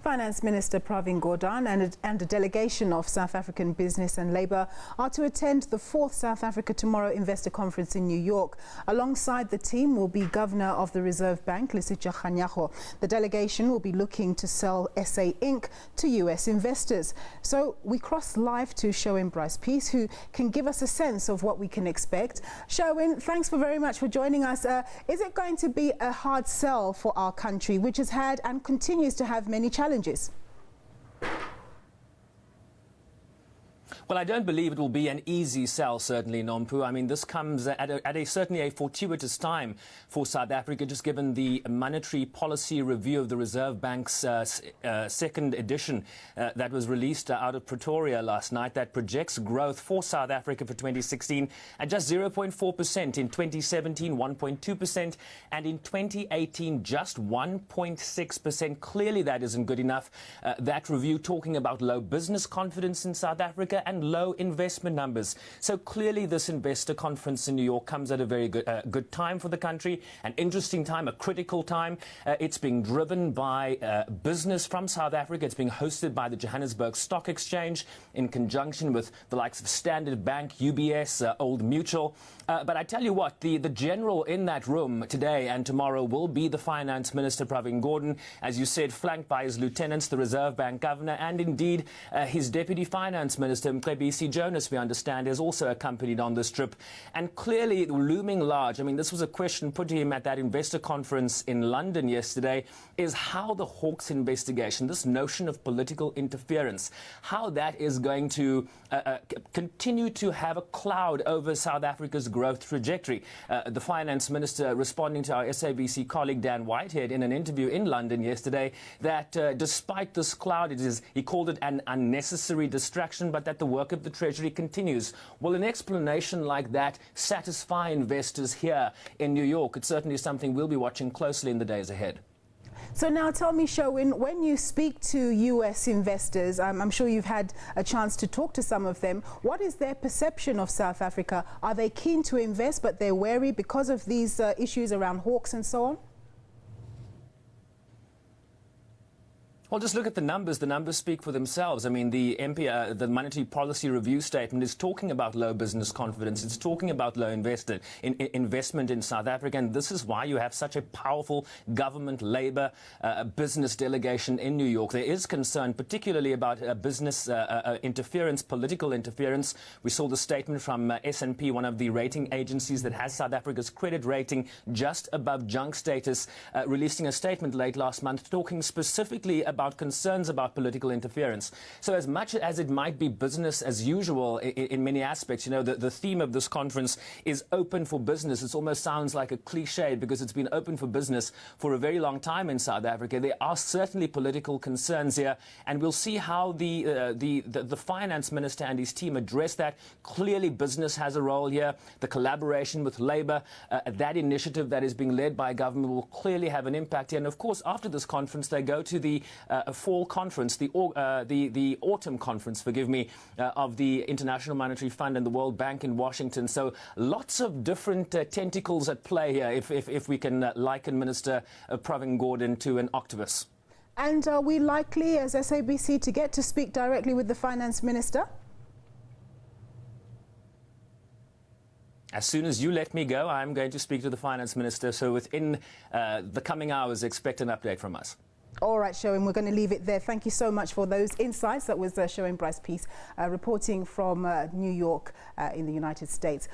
Finance Minister Pravin Gordhan and a delegation of South African business and labour are to attend the 4th South Africa Tomorrow Investor Conference in New York. Alongside the team will be Governor of the Reserve Bank Lesetja Kganyago. The delegation will be looking to sell SA Inc. to US investors. So we cross live to Sherwin Bryce-Peace, who can give us a sense of what we can expect. Sherwin, thanks very much for joining us. Is it going to be a hard sell for our country, which has had and continues to have many challenges? Well, I don't believe it will be an easy sell, certainly, Nompu. I mean, this comes at certainly a fortuitous time for South Africa, just given the monetary policy review of the Reserve Bank's second edition that was released out of Pretoria last night, that projects growth for South Africa for 2016 at just 0.4%, in 2017 1.2%, and in 2018 just 1.6%. Clearly that isn't good enough. That review talking about low business confidence in South Africa and low investment numbers. So clearly this investor conference in New York comes at a very good time for the country, an interesting time, a critical time. It's being driven by business from South Africa. It's being hosted by the Johannesburg Stock Exchange in conjunction with the likes of Standard Bank, UBS, Old Mutual. But I tell you what, the general in that room today and tomorrow will be the Finance Minister Pravin Gordhan, as you said, flanked by his lieutenants, the Reserve Bank Governor, and indeed his Deputy Finance Minister, SABC Jonas, we understand, is also accompanied on this trip. And clearly looming large, I mean, this was a question put to him at that investor conference in London yesterday, is how the Hawks investigation, this notion of political interference, how that is going to continue to have a cloud over South Africa's growth trajectory. The Finance Minister responding to our SABC colleague Dan Whitehead in an interview in London yesterday that despite this cloud, he called it an unnecessary distraction, but that the work of the Treasury continues. Will an explanation like that satisfy investors here in New York? It's certainly something we'll be watching closely in the days ahead. So now tell me, Sherwin, when you speak to US investors, I'm sure you've had a chance to talk to some of them, what is their perception of South Africa? Are they keen to invest but they're wary because of these issues around hawks and so on? Well, just look at the numbers. The numbers speak for themselves. I mean, the Monetary Policy Review statement is talking about low business confidence. It's talking about low investment in South Africa. And this is why you have such a powerful government, labour, business delegation in New York. There is concern, particularly about business interference, political interference. We saw the statement from S&P, one of the rating agencies that has South Africa's credit rating just above junk status, releasing a statement late last month talking specifically about concerns about political interference. So as much as it might be business as usual in many aspects, you know, the theme of this conference is open for business. It almost sounds like a cliche because it's been open for business for a very long time in South Africa. There are certainly political concerns here, and we'll see how the finance minister and his team address that. Clearly business has a role here. The collaboration with Labour, that initiative that is being led by government will clearly have an impact here. And of course, after this conference, they go to the fall conference, the autumn conference, forgive me, of the International Monetary Fund and the World Bank in Washington. So lots of different tentacles at play here, if we can liken Minister Pravin Gordhan to an octopus. And are we likely, as SABC, to get to speak directly with the Finance Minister? As soon as you let me go, I'm going to speak to the Finance Minister. So within the coming hours, expect an update from us. All right, Sherwin, we're going to leave it there. Thank you so much for those insights. That was Sherwin Bryce-Peace reporting from New York in the United States.